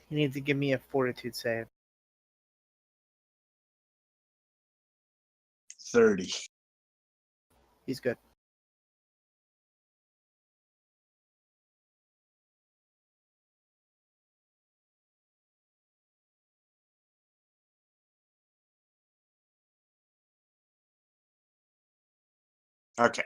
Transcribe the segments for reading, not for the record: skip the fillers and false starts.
You need to give me a fortitude save. 30. He's good. Okay.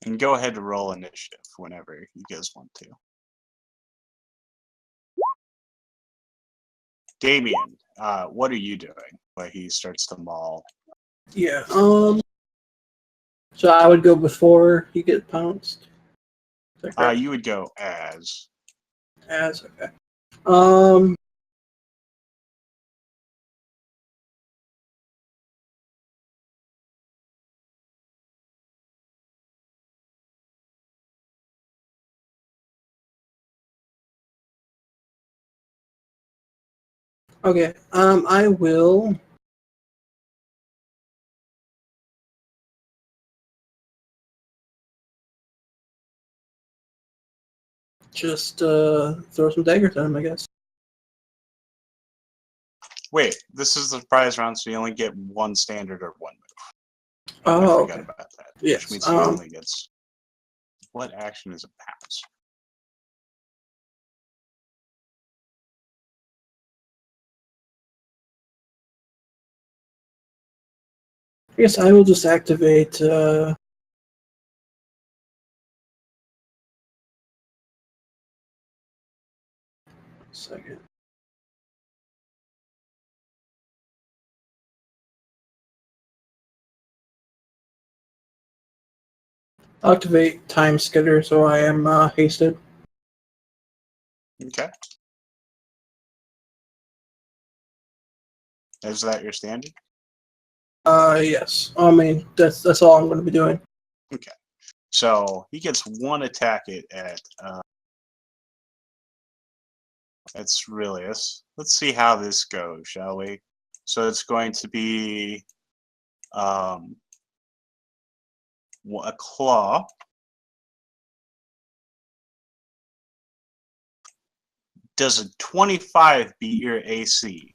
And go ahead to roll initiative whenever you guys want to. Damien, what are you doing while he starts to maul? Yeah. So I would go before he gets pounced. You would go as. Okay. Um. Okay. I will. Just throw some daggers at him, I guess. Wait, this is the surprise round, so you only get one standard or one move. Oh, I forgot about that. Yes. Which means he only gets. What action is a pounce? I guess I will just activate. Second. I'll activate Time Skitter so I am hasted. Okay. Is that your standard? Yes. I mean, that's all I'm going to be doing. Okay. So he gets one attack at Cerilius. Let's see how this goes, shall we? So it's going to be a claw. Does a 25 beat your AC?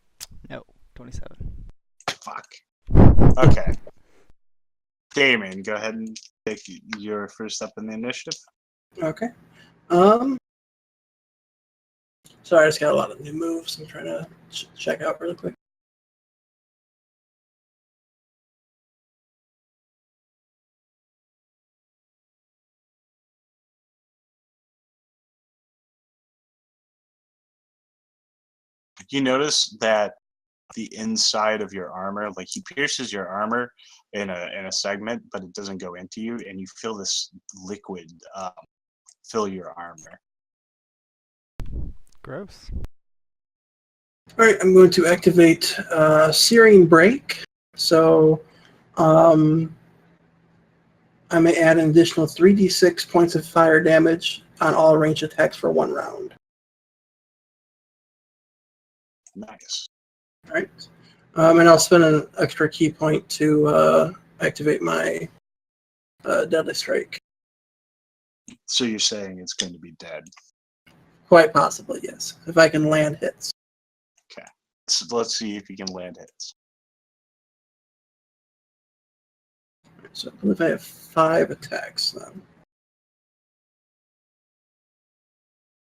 No, 27. Fuck. Okay. Damien, go ahead and take your first step in the initiative. Okay. Sorry, I just got a lot of new moves. I'm trying to check out really quick. You notice that the inside of your armor, like he pierces your armor in a segment, but it doesn't go into you, and you feel this liquid fill your armor. Gross. All right, I'm going to activate Searing Break. So I may add an additional 3d6 points of fire damage on all ranged attacks for 1 round. Nice. All right. And I'll spend an extra key point to activate my Deadly Strike. So you're saying it's going to be dead. Quite possibly, yes. If I can land hits. Okay. So let's see if you can land hits. So I believe I have 5 attacks then.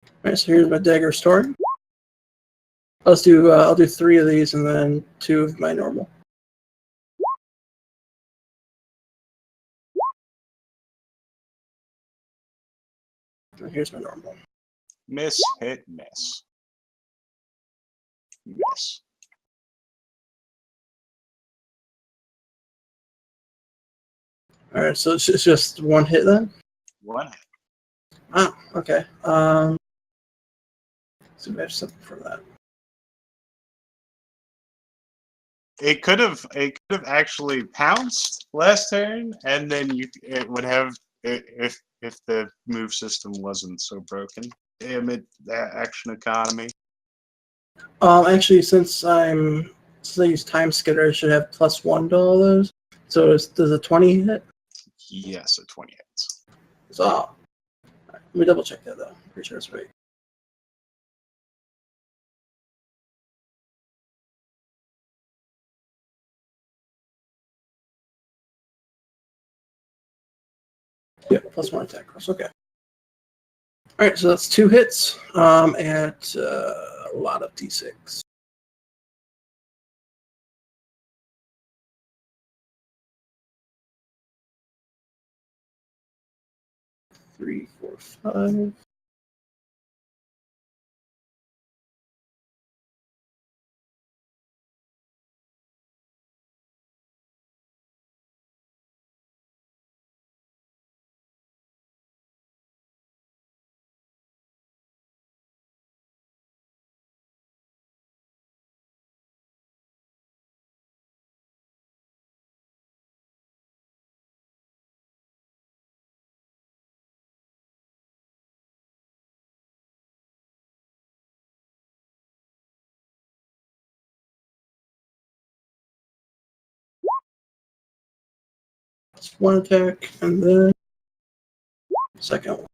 All right, so here's my Dagger Storm. I'll do 3 of these and then 2 of my normal. And here's my normal. Miss, hit, miss. Miss. All right, so it's just 1 hit then? 1 hit. Oh, okay. So I have something for that. It could have actually pounced last turn, and then it would have if the move system wasn't so broken. Damn it, that action economy. Actually, since I use time skitter, I should have +1 to all those. So does a 20 hit? Yes, a 20 hits. So, let me double check that though. Pretty sure it's right. Yeah, +1 attack rolls. Okay. All right, so that's 2 hits at a lot of d6. Three, four, 5. That's 1 attack, and then second one.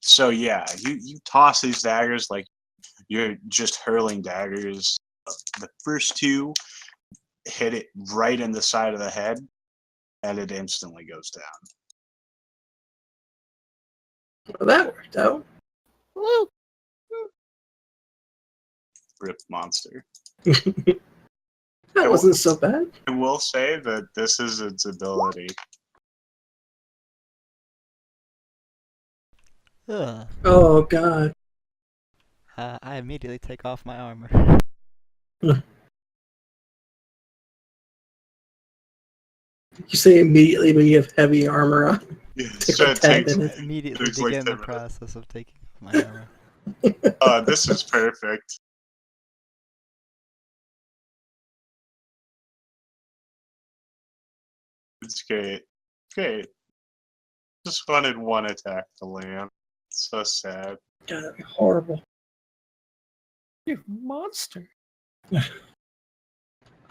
So yeah, you toss these daggers like you're just hurling daggers. The first 2 hit it right in the side of the head, and it instantly goes down. Well, that worked out. Woo! Rip monster. That wasn't so bad. I will say that this is its ability. Ugh. Oh god. I immediately take off my armor. You say immediately when you have heavy armor on. Yeah, Take so like it 10 takes, minutes. Immediately Looks like begin 10 the minutes. process of taking off my armor. this is perfect. It's great. Great. Just wanted 1 attack to land. So sad. God, that'd be horrible. You monster.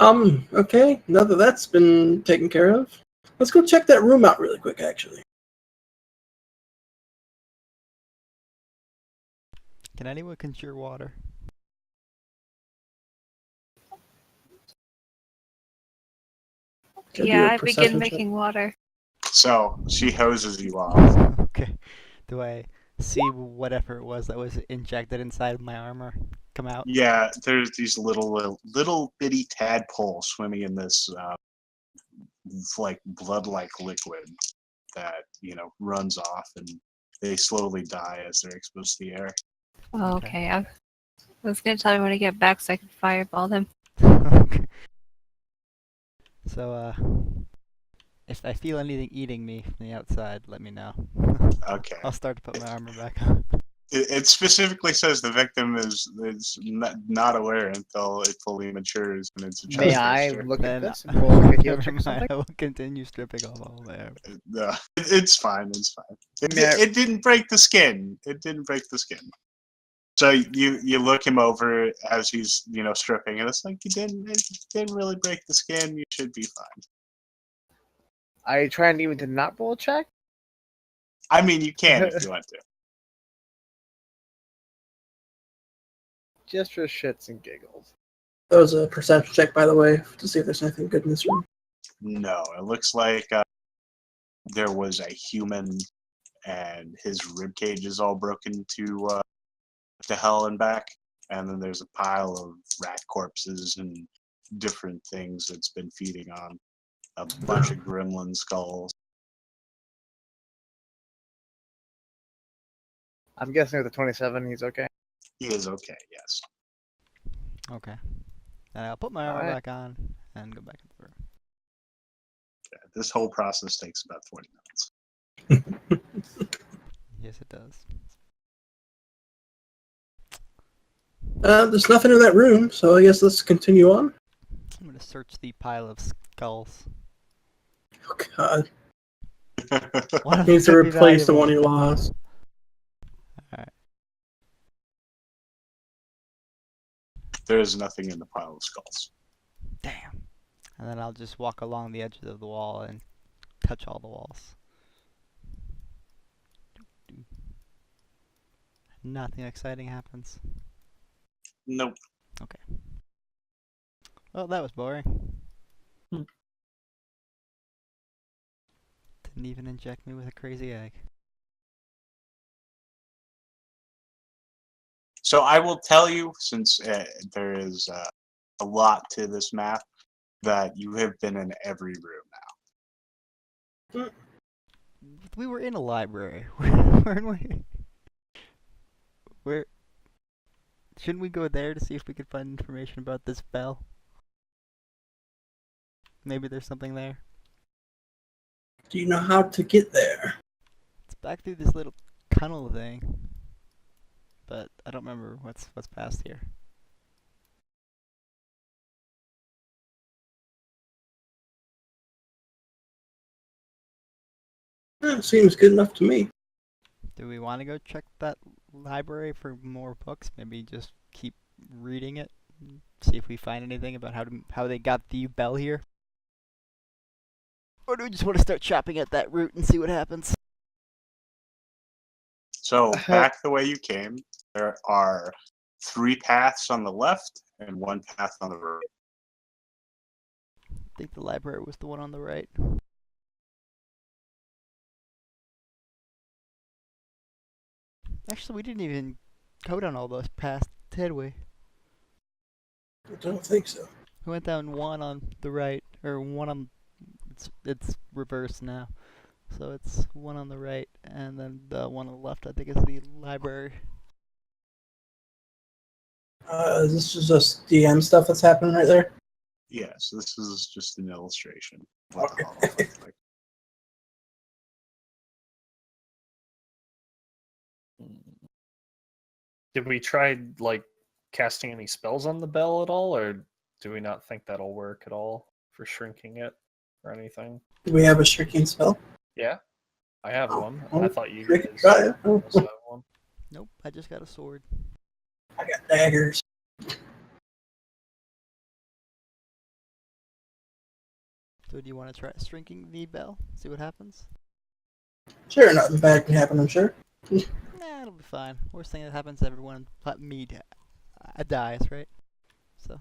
Okay, now that that's been taken care of, let's go check that room out really quick, actually. Can anyone conjure water? Can I do Yeah, a I perception begin check? making water. So she hoses you off. Okay. Do I see whatever it was that was injected inside of my armor come out? Yeah, there's these little bitty tadpoles swimming in this like blood-like liquid that runs off, and they slowly die as they're exposed to the air. Oh, Okay. okay. I was gonna tell you when I get back so I can fireball them. Okay. So, if I feel anything eating me from the outside, let me know. Okay. I'll start to put my armor back on. It specifically says the victim is not aware until it fully matures and it's a May chest I burster. look at Then, this and roll like a heal never check or mind, something? I will continue stripping off all my armor. No, it's fine. It's fine. May I- It didn't break the skin. It didn't break the skin. So you look him over as he's stripping, and it's like it didn't really break the skin. You should be fine. Are you trying even to not roll a check? I mean, you can if you want to. Just for shits and giggles. That was a perception check, by the way, to see if there's anything good in this room. No, it looks like there was a human, and his rib cage is all broken to hell and back, and then there's a pile of rat corpses and different things it's been feeding on. A bunch of gremlin skulls. I'm guessing with the 27, he's okay. He is okay, yes. Okay. Then I'll put my armor Alright. back on and go back in the room. Yeah, this whole process takes about 20 minutes. Yes, it does. There's nothing in that room, so I guess let's continue on. I'm gonna search the pile of skulls. Oh god. One of Needs to them could be replace the valuable. one you lost. Alright. There is nothing in the pile of skulls. Damn. And then I'll just walk along the edges of the wall and touch all the walls. Nothing exciting happens. Nope. Well, that was boring. Hmm. Didn't even inject me with a crazy egg. So I will tell you, since there is a lot to this map, that you have been in every room now. We were in a library, weren't we? Where? Shouldn't we go there to see if we could find information about this bell? Maybe there's something there. Do you know how to get there? It's back through this little tunnel thing. But I don't remember what's past here. Seems good enough to me. Do we want to go check that library for more books? Maybe just keep reading it and see if we find anything about how they got the bell here? Or do we just want to start chopping at that root and see what happens? So back the way you came, there are 3 paths on the left and 1 path on the right. I think the library was the one on the right. Actually, we didn't even go down all those paths, did we? I don't think so. We went down one on the right, or one on... It's reversed now. So it's one on the right, and then the one on the left, I think, is the library. This is just DM stuff that's happening right there. Yes, this is just an illustration. of what the Okay. hall looks like. Did we try like casting any spells on the bell at all, or do we not think that'll work at all for shrinking it or anything? Do we have a shrinking spell? Yeah, I have Oh, one. oh, I thought you we guys can try it. also have one. Nope, I just got a sword. I got daggers. So do you want to try shrinking the bell? See what happens? Sure, nothing bad can happen, I'm sure. Nah, it'll be fine. Worst thing that happens to everyone but me dies, right? So.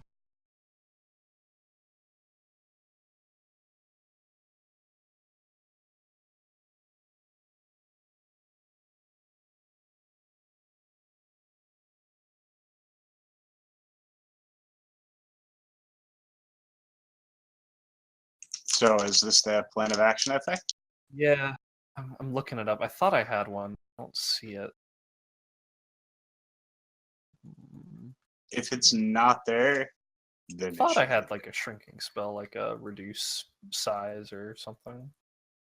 So is this the plan of action effect? Yeah, I'm looking it up. I thought I had one. I don't see it. If it's not there, then I it, thought I should- had like a shrinking spell, like a reduce size or something.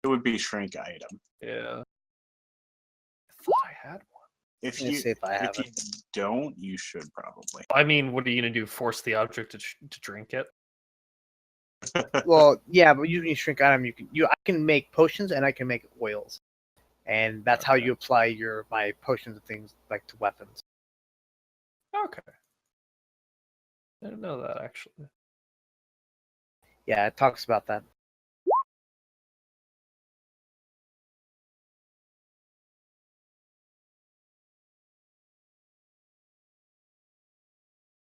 it would be shrink item. Yeah. I thought I had one. If Let me you see if I have if you it. don't, you should probably. I mean, what are you gonna do? Force the object to drink it? Well, yeah, but you can shrink item. I can make potions and I can make oils, and that's how Okay. you apply my potions and things like to weapons. Okay. I didn't know that actually. Yeah, it talks about that.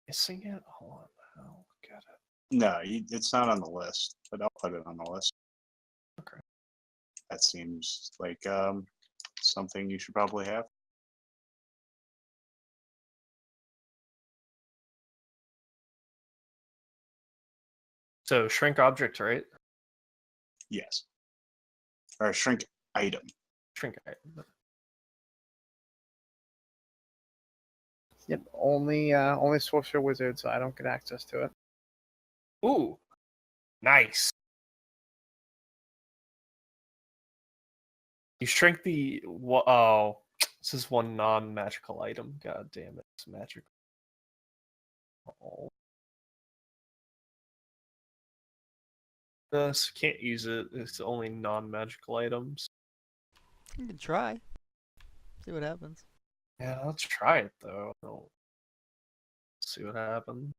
Missing it? Hold on. I'll get it. No, it's not on the list, but I'll put it on the list. Okay. That seems like something you should probably have. So shrink object, right? Yes. Or shrink item. Shrink item. Yep, only sorcerer wizard, so I don't get access to it. Ooh, nice. You shrink the oh, this is one non-magical item. God damn it, it's magical. Oh. So can't use it. It's only non-magical items. You can try. See what happens. Yeah, let's try it though. Let's see what happens.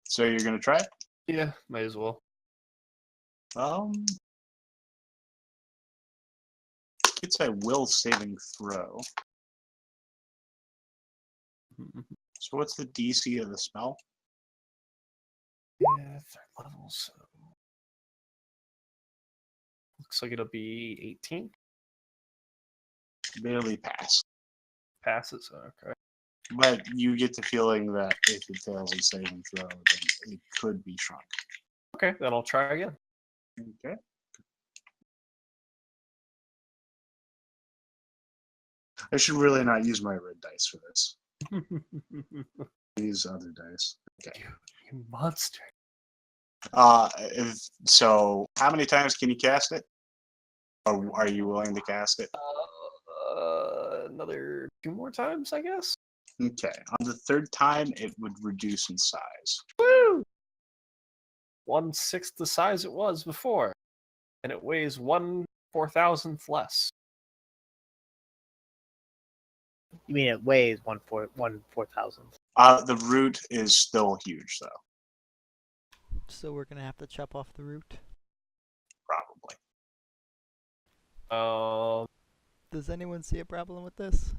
So you're gonna try it? Yeah, might as well. It's a will saving throw. So what's the DC of the spell? Yeah, 3rd level, so looks like it'll be 18. Barely pass. Passes. Okay. But you get the feeling that if it fails a saving throw, then it could be shrunk. Okay, then I'll try again. Okay. I should really not use my red dice for this. Use other dice. Okay. You monster. So how many times can you cast it? Or are you willing to cast it? Another 2 more times, I guess. Okay. On the 3rd time, it would reduce in size. Woo! 1/6 the size it was before, and it weighs 1/4000th less. You mean it weighs 1/4000? The root is still huge, though. So we're gonna have to chop off the root. Probably. Does anyone see a problem with this?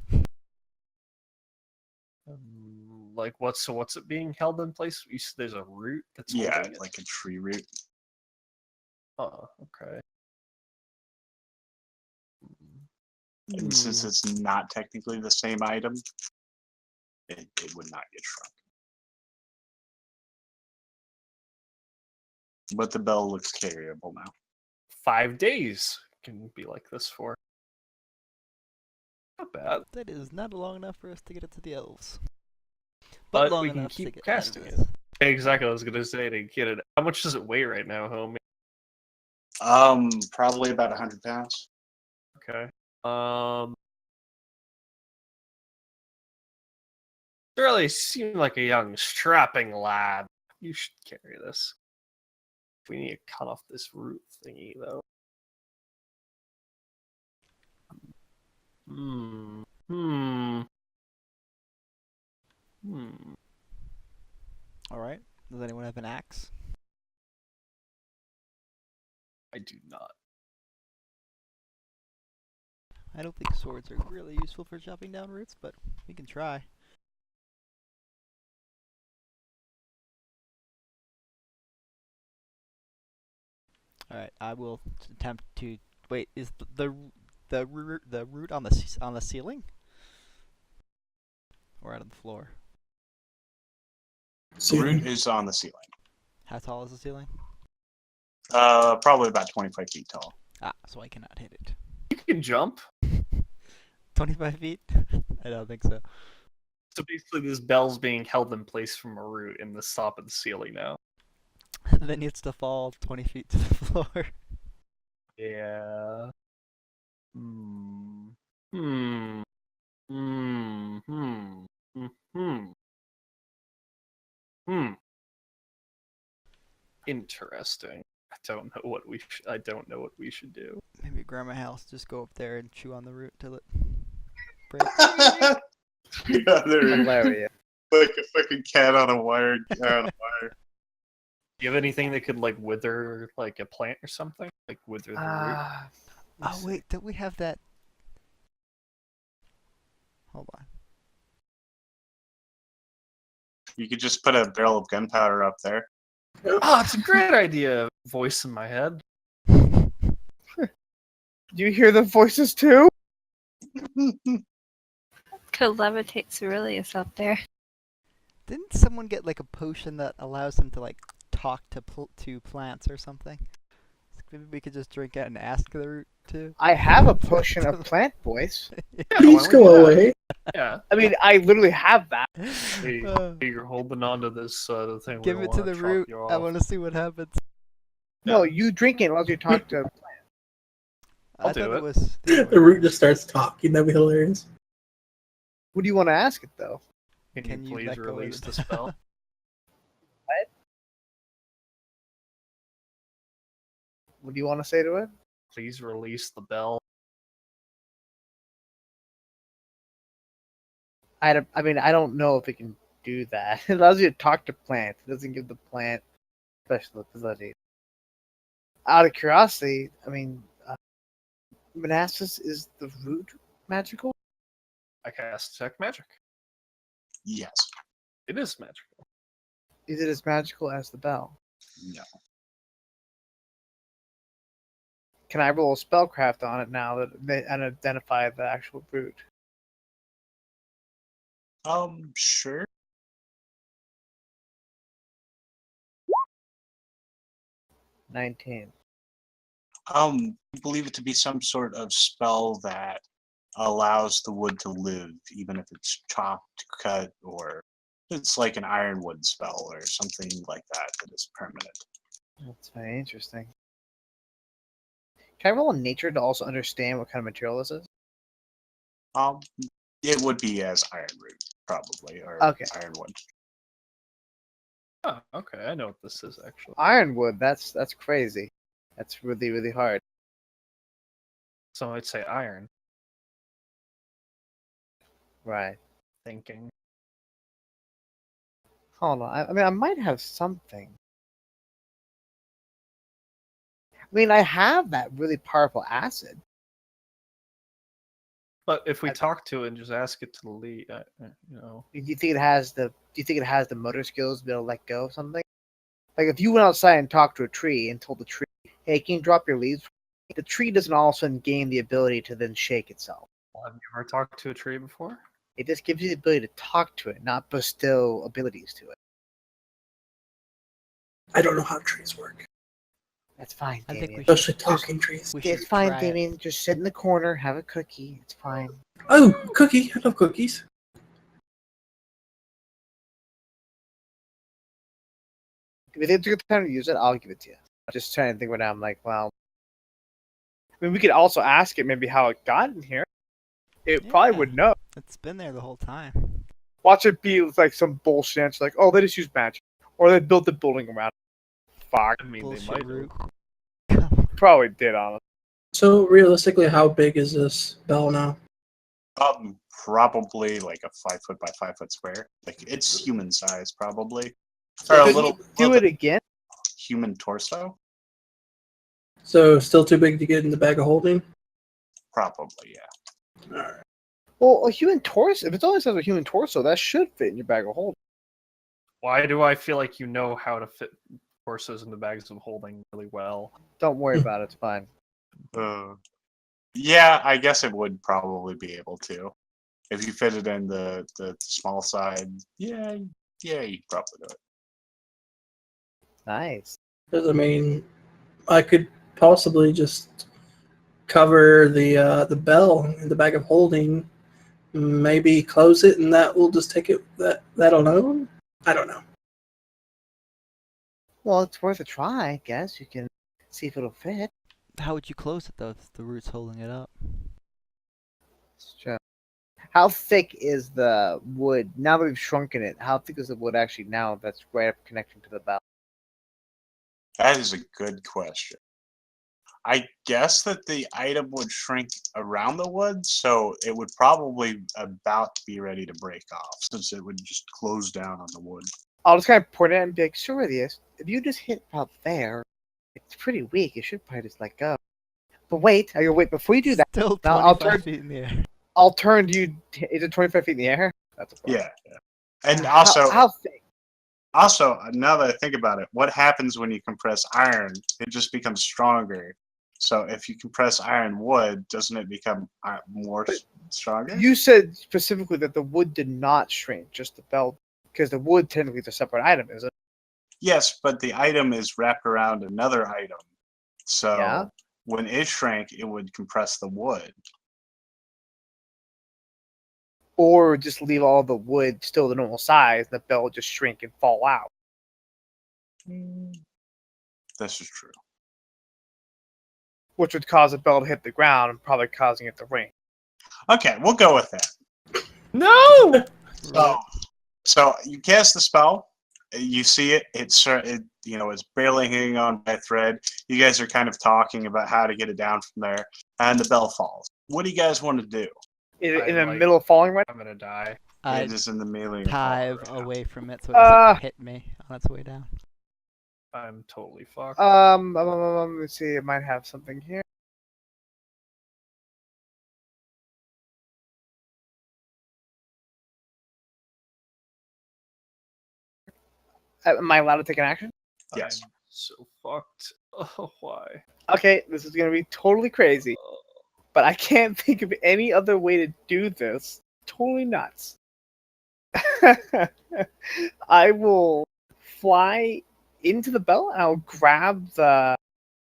Like what's it being held in place? There's a root that's Yeah, holding it? like a tree root. Oh, okay. And since it's not technically the same item, it would not get shrunk. But the bell looks carryable now. 5 days can be like this for. Not bad. That is not long enough for us to get it to the elves. But long we can enough to keep get casting out it. of this. Exactly, I was gonna say to get it. How much does it weigh right now, homie? Probably about 100 pounds. Okay. Really seem like a young, strapping lad. You should carry this. We need to cut off this root thingy, though. All right. Does anyone have an axe? I do not. I don't think swords are really useful for chopping down roots, but we can try. All right, I will attempt to wait. Is the root on the ceiling or out on the floor? The root is on the ceiling. How tall is the ceiling? Probably about 25 feet tall. Ah, so I cannot hit it. You can jump. 25 feet? I don't think so. So basically, this bell's being held in place from a root in the top of the ceiling now. Then needs to fall 20 feet to the floor. Yeah. Interesting. I don't know what we should do. Maybe Grandma House just go up there and chew on the root till it breaks. Yeah, they're Hilarious. like a fucking cat on a wire. On a wire. Do you have anything that could like wither like a plant or something? Like wither the root? Oh wait, don't we have that? Hold on. You could just put a barrel of gunpowder up there. Oh, it's a great idea. Voice in my head. Do you hear the voices too? Could levitate Cerilius up there. Didn't someone get like a potion that allows them to like talk to plants or something? Maybe we could just drink it and ask the root to. I have a potion of plant voice. Please go away. Yeah. I mean, I literally have that. Hey, you're holding on to this thing. Give it to the root. I want to see what happens. No, you drink it unless you talk to. I'll I do thought it. it was. The root just starts talking. That'd be hilarious. What do you want to ask it though? Can Can you you please let go of release the- the spell? What do you want to say to it? Please release the bell. I mean, I don't know if it can do that. It allows you to talk to plants. It doesn't give the plant special abilities. Out of curiosity, I mean, Manassas, is the root magical? I cast Detect Magic. Yes. It is magical. Is it as magical as the bell? No. Can I roll a spellcraft on it now and identify the actual root? Sure. $19. I believe it to be some sort of spell that allows the wood to live, even if it's chopped, cut, or it's like an ironwood spell or something like that that is permanent. That's very interesting. Can I roll a nature to also understand what kind of material this is? It would be as iron root, probably, or Okay. ironwood. Oh, okay. I know what this is actually. Ironwood, that's crazy. That's really, really hard. So I'd say iron. Right. Thinking. Hold on. I mean, I might have something. I mean, I have that really powerful acid. But if we I- talk to it and just ask it to lead, Do you think it has the? Do you think it has the motor skills to be able to let go of something? Like if you went outside and talked to a tree and told the tree, "Hey, can you drop your leaves?" The tree doesn't all of a sudden gain the ability to then shake itself. have you ever talked to a tree before? It just gives you the ability to talk to it, not bestow abilities to it. I don't know how trees work, That's fine, I Damien. think we should. especially talking trees. We It's should fine, try it. Damien. Just sit in the corner, have a cookie. It's fine. Oh, cookie! I love cookies. If it's a good time to use it, I'll give it to you. I'm just trying to think what I'm like, well. I mean, we could also ask it maybe how it got in here. It probably Yeah. would know. It's been there the whole time. Watch it be like some bullshit. It's like, oh, they just used magic. Or they built the building around it. Fuck. I mean, Bullshit they might root. have. Probably did, honestly. So realistically, how big is this bell now? Probably like a 5 foot by 5 foot square. Like it's human size, probably, or a Could little, you do little it bit again? human torso. So still too big to get in the bag of holding? Probably, yeah. All right. Well, a human torso, if it's only says a human torso, that should fit in your bag of holding. Why do I feel like you know how to fit horses in the bags of holding really well? Don't worry about it. It's fine. Yeah, I guess it would probably be able to. If you fit it in the small side, yeah, you probably do it. Nice. Because I mean, I could possibly just cover the bell in the bag of holding, maybe close it, and that will just take it that alone. I don't know. Well, it's worth a try, I guess. You can see if it'll fit. How would you close it though if the root's holding it up? It's true. How thick is the wood now that we've shrunken it? How thick is the wood actually now that's right up connecting to the bell? That is a good question. I guess that the item would shrink around the wood, so it would probably about be ready to break off, since it would just close down on the wood. I'll just kind of point it and be like, sure, this. If you just hit about there, it's pretty weak. You should probably just let go. But wait, before you do that, Still Now, I'll 25 turn- feet in the air. I'll turn to you. Is it 25 feet in the air? That's a problem. Yeah. And also, How thick? also, now that I think about it, what happens when you compress iron? It just becomes stronger. So if you compress iron wood, doesn't it become more stronger? You said specifically that the wood did not shrink, just the bell, because the wood technically is a separate item, is it? Yes, but the item is wrapped around another item. So Yeah. when it shrank, it would compress the wood. Or just leave all the wood still the normal size, the bell would just shrink and fall out. This is true. Which would cause the bell to hit the ground and probably causing it to ring. Okay, we'll go with that. No! So you cast the spell. You see it. it's barely hanging on by a thread. You guys are kind of talking about how to get it down from there, and the bell falls. What do you guys want to do? In the middle of falling right. I'm gonna die. I It is in the melee. of fall dive right now. away from it so it doesn't hit me on its way down. I'm totally fucked. Let's see. I might have something here. Am I allowed to take an action? Yes. I'm so fucked. Oh, why? Okay, this is gonna be totally crazy, but I can't think of any other way to do this. Totally nuts. I will fly into the bell and I'll grab the.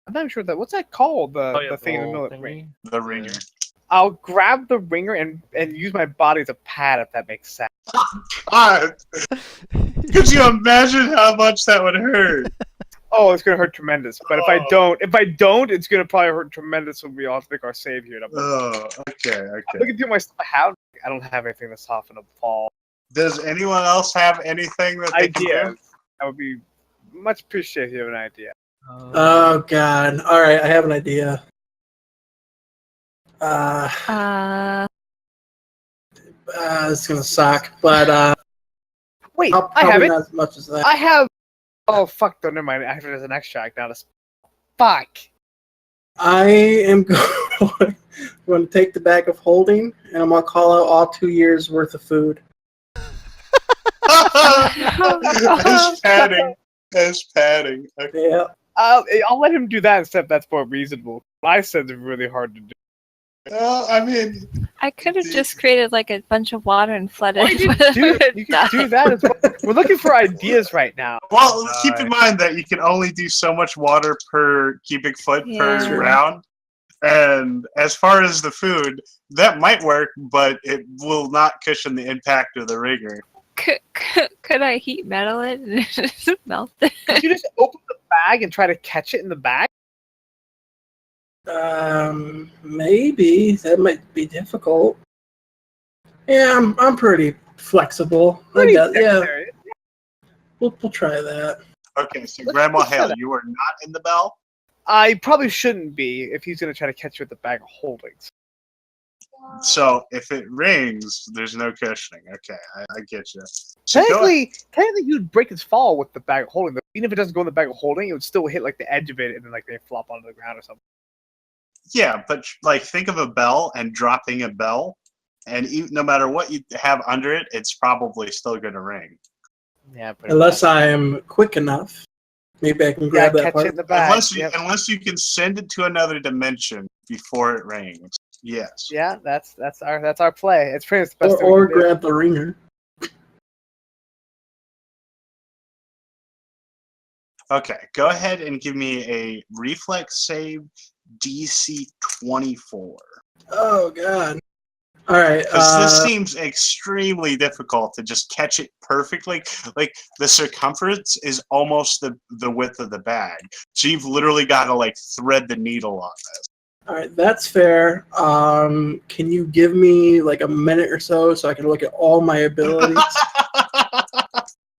I'm not sure what's that called? The thing in the middle of the ring. The ringer. I'll grab the ringer and use my body as a pad, if that makes sense. God, could you imagine how much that would hurt? Oh, it's gonna hurt tremendous. But if I don't, it's gonna probably hurt tremendous when we all make our save here. And I'm Oh, okay. looking through my stuff. I don't have anything to soften a fall. Does anyone else have anything that they can Ideas. do? I would be much appreciated if you have an idea. Oh God! All right, I have an idea. It's gonna suck, but Wait, I'll I have probably it. not as much as that. I have. Oh fuck! Never mind. I have it as an extract now. Fuck. I am going to take the bag of holding, and I'm gonna call out all 2 years worth of food. As padding. As padding. Okay. Yeah. I'll let him do that instead. That's more reasonable. What I said is really hard to do. Well, I mean, I could have just created like a bunch of water and flooded. Or you can do that as well. We're looking for ideas right now. well, keep in mind that you can only do so much water per cubic foot per Yeah. round. And as far as the food, that might work, but it will not cushion the impact of the ringer. Could I heat metal it and just melt it? Could you just open the bag and try to catch it in the bag? Maybe that might be difficult. Yeah, I'm pretty flexible. Pretty Yeah, dexterous. we'll try that. Okay, so Let's Grandma just Hale, set you are not in the bell? I probably shouldn't be if he's going to try to catch you with the bag of holdings. So if it rings, there's no cushioning. Okay, I get you. So go ahead. Technically, you'd break his fall with the bag of holding. Even if it doesn't go in the bag of holding, it would still hit like the edge of it, and then like they flop onto the ground or something. Yeah, but like think of a bell and dropping a bell, and no matter what you have under it, it's probably still going to ring. Yeah, pretty Unless much. I am quick enough, maybe I can grab that catch part. it in the bag. Unless you can send it to another dimension before it rings. Yes. Yeah, that's our play. It's pretty much the best thing Or we can do. grab the ringer. Okay, go ahead and give me a reflex save DC 24. Oh God! All right. Because this seems extremely difficult to just catch it perfectly. Like the circumference is almost the width of the bag, so you've literally got to like thread the needle on this. All right, that's fair. Can you give me like a minute or so I can look at all my abilities?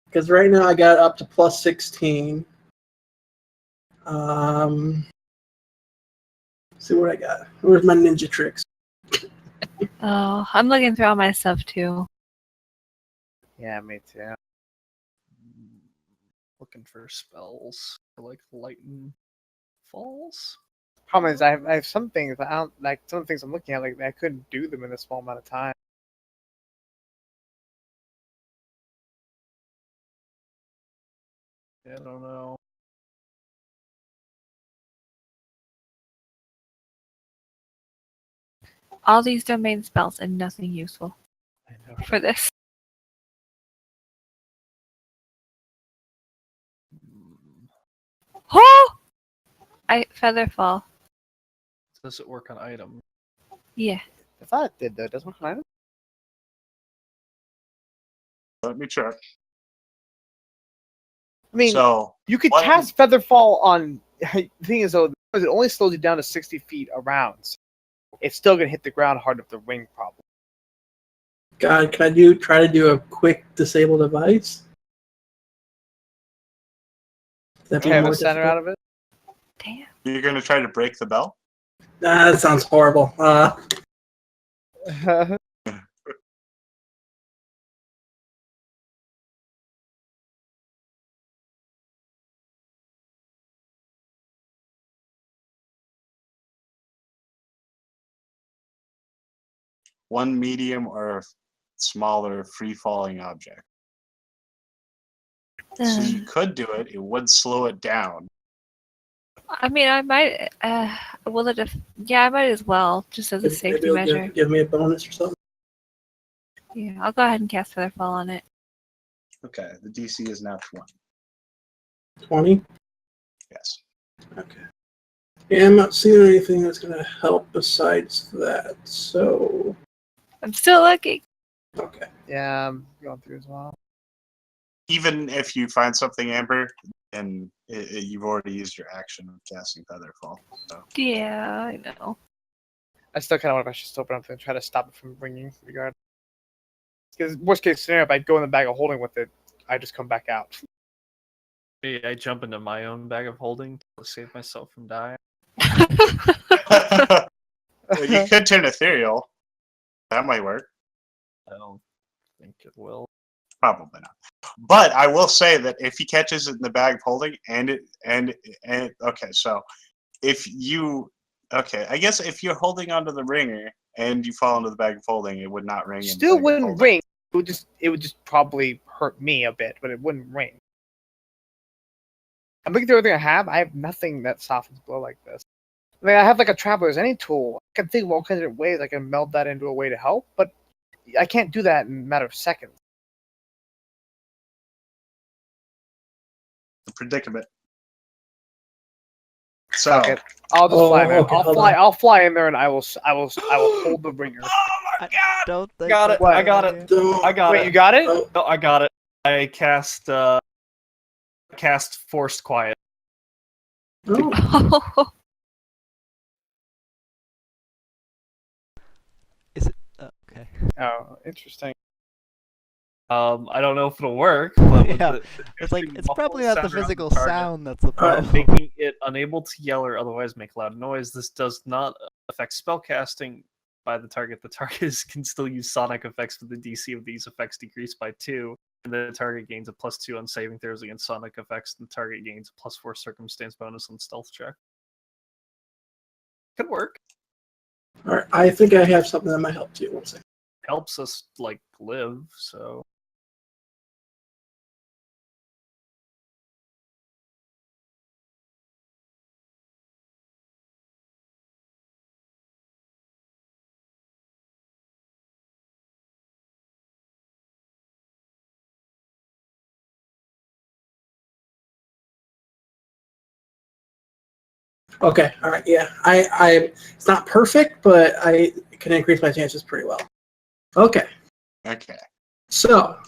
Because right now I got up to plus 16. See what I got. Where's my ninja tricks? Oh, I'm looking through all my stuff too. Yeah, me too. Looking for spells for like lighten falls. Problem is, I have some things that I don't like. Some things I'm looking at, like I couldn't do them in a small amount of time. Yeah, I don't know. All these domain spells and nothing useful I know. for this. Oh! Feather fall. Does it work on item? Yeah. I thought it did though. It doesn't matter. Let me check. I mean, So you could what- cast Featherfall on. The thing is, though, it only slows you down to 60 feet around. So it's still gonna hit the ground hard with the ring problem. God, can I try to do a quick disable device? That'd be tear more the center difficult. out of it. Damn. You're gonna try to break the bell? That sounds horrible. One medium or smaller free-falling object. So you could do it. It would slow it down. I mean, I might. Will it? Yeah, I might as well, just as a Maybe safety it'll measure. give me a bonus or something. Yeah, I'll go ahead and cast Featherfall on it. Okay, the DC is now 20. 20? Yes. Okay. Yeah, I'm not seeing anything that's going to help besides that, so... I'm still looking. Okay. Yeah, I'm going through as well. Even if you find something, Amber, and you've already used your action of casting Featherfall. So. Yeah, I know. I still kind of want to just open up and try to stop it from ringing. Regardless, because worst case scenario, if I go in the bag of holding with it, I just come back out. I jump into my own bag of holding to save myself from dying. You could turn ethereal. That might work. I don't think it will. Probably not. But I will say that if he catches it in the bag of holding and okay, so if you I guess if you're holding onto the ringer and you fall into the bag of holding, it would not ring. Still wouldn't ring. It would just probably hurt me a bit, but it wouldn't ring. I'm looking through everything I have. I have nothing that softens blow like this. I mean, I have like a Traveler's Any tool. I can think of all kinds of ways I can meld that into a way to help, but I can't do that in a matter of seconds. The predicament. So Fuck it. I'll just fly, man. Okay, hold on. I'll fly in there and I will hold the ringer. my Don't think Got that's it. I a good got idea. it. Don't- I got Wait, it. you got it? Oh, No, I got it. I cast Forced Quiet. oh. Is it? Okay. Oh, interesting. I don't know if it'll work, but with Yeah, the It's like muffled it's probably not the sound around physical target, sound that's the Alright, problem. making it unable to yell or otherwise make loud noise. This does not affect spellcasting by the target. The target can still use sonic effects with the DC of these effects decreased by 2, and the target gains a +2 on saving throws against sonic effects, and the target gains a +4 circumstance bonus on stealth check. Could work. All right, I think I have something that might help too. One second. Helps us like live, so Okay, all right, yeah. I it's not perfect, but I can increase my chances pretty well. Okay, okay. so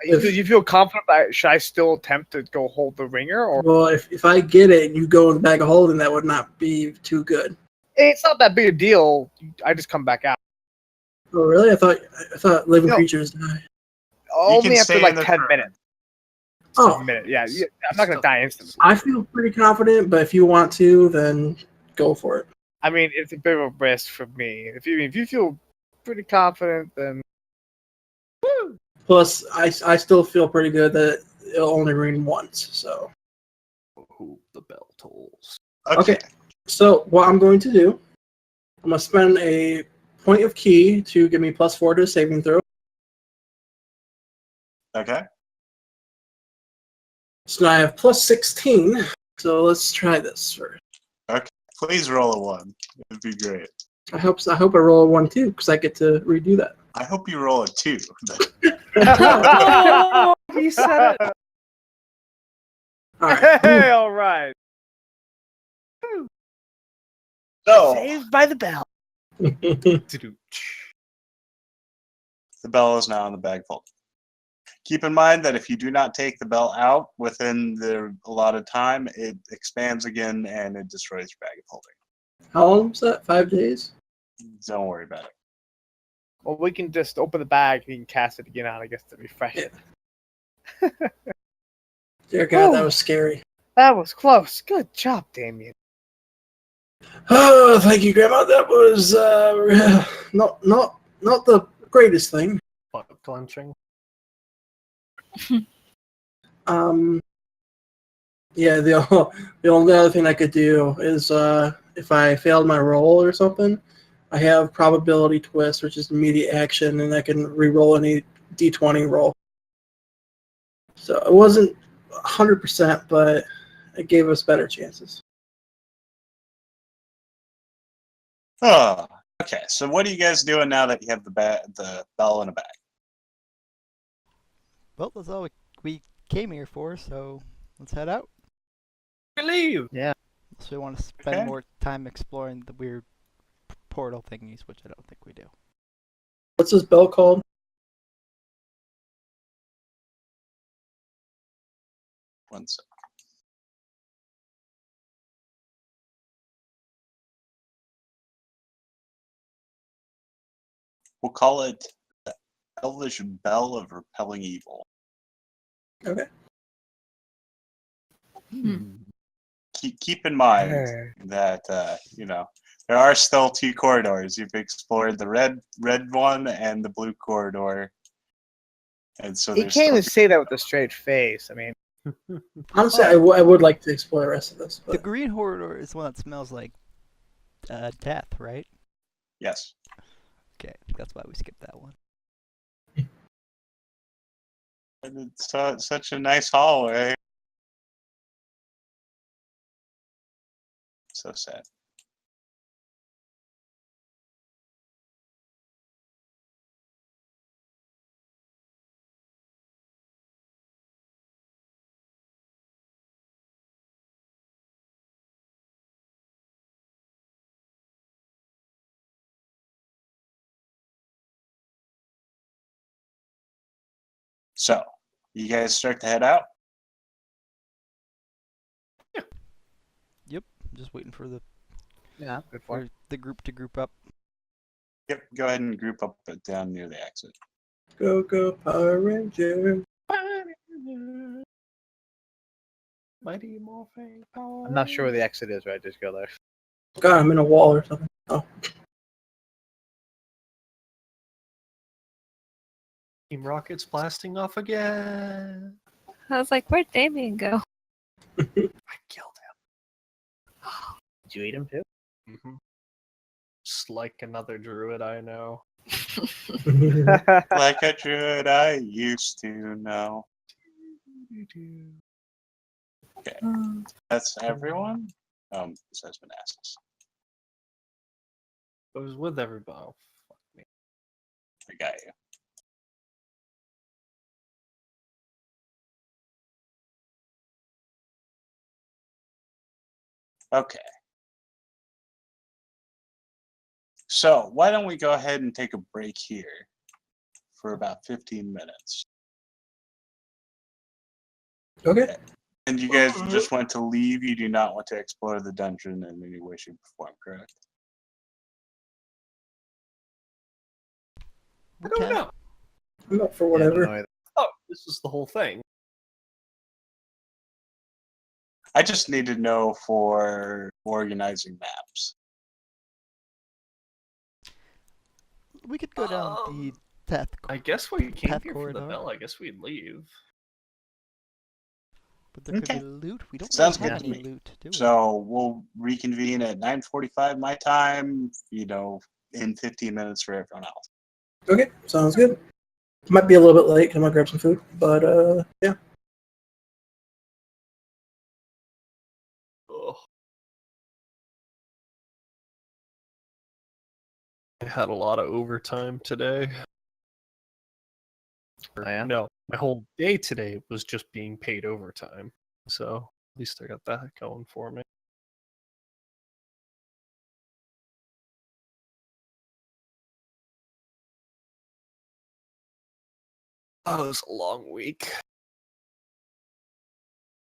You feel confident that should I still attempt to go hold the ringer, or well, if I get it and you go in the bag of holding, that would not be too good. it's not that big a deal. I just come back out. Oh, really? I thought living No. creatures die. Only after stay in like the 10 turret. minutes. Oh. A minute. Yeah, I'm not gonna die instantly. I feel pretty confident, but if you want to, then go for it. I mean, it's a bit of a risk for me. If you feel pretty confident, then Plus, I still feel pretty good that it'll only ring once. So who the bell tolls. okay. So what I'm going to do, I'm gonna spend a point of key to give me +4 to a saving throw. Okay. So now I have +16. So let's try this first. Please roll a 1. It'd be great. I hope I roll a 1 too, because I get to redo that. I hope you roll a 2. Oh, he said it. All right. hey, all right. So Saved by the bell. the bell is now in the bag vault. Keep in mind that if you do not take the bell out within the allotted time, it expands again and it destroys your bag of holding. How long was that? 5 days? Don't worry about it. Well, we can just open the bag. We can cast it again out, I guess, to refresh it. Dear God, that was scary. That was close. Good job, Damien. Oh, thank you, Grandma. That was not the greatest thing. Butt clenching. Yeah, the only other thing I could do is if I failed my roll or something, I have probability twist, which is immediate action, and I can re-roll any d20 roll. So it wasn't 100%, but it gave us better chances. Oh, okay. So what are you guys doing now that you have the bell in a bag? Well, that's all we came here for, so let's head out. We leave. So we want to spend Okay. more time exploring the weird portal thingies, which I don't think we do. What's this bell called? One sec. We'll call it the Elvish Bell of Repelling Evil. Okay. Keep in mind Sure. that there are still two corridors. You've explored the red one and the blue corridor, and so He there's can't still even say that with a straight face. I mean, Honestly, I would like to explore the rest of this. The But green corridor is one that smells like death, right? yes. Okay, that's why we skipped that one. And it's such a nice hallway. So sad. So, you guys start to head out? Yep, I'm just waiting for the good for group to group up. Yep, go ahead and group up down near the exit. go Power Ranger. Mighty Morphin Power. I'm not sure where the exit is, right? Just go there. God, I'm in a wall or something. Oh, Team Rocket's blasting off again. I was like, where'd Damien go? I killed Did you eat him too? him. Just like another druid I know. Like a druid I used to know. Okay, that's everyone. Besides Manassas. I was with everybody. Oh, fuck me. I got you. Okay. So why don't we go ahead and take a break here for about 15 minutes? okay. And you guys just want to leave. You do not want to explore the dungeon in any way, shape, or form, correct? I don't know. I'm up for Yeah, I don't whatever. know either. Oh, this is the whole thing. I just need to know for organizing maps. We could go down the death. I guess we came Path here for the corridor. bell. I guess we'd leave. But there could Okay. be loot. We don't Sounds really good have to any me. loot, do we? So we'll reconvene at 9:45 my time, in 15 minutes for everyone else. Okay, sounds good. Might be a little bit late 'cause I'm gonna grab some food, but yeah. Ugh. I had a lot of overtime today. Oh, yeah? No, my whole day today was just being paid overtime. So at least I got that going for me. Oh, it was a long week.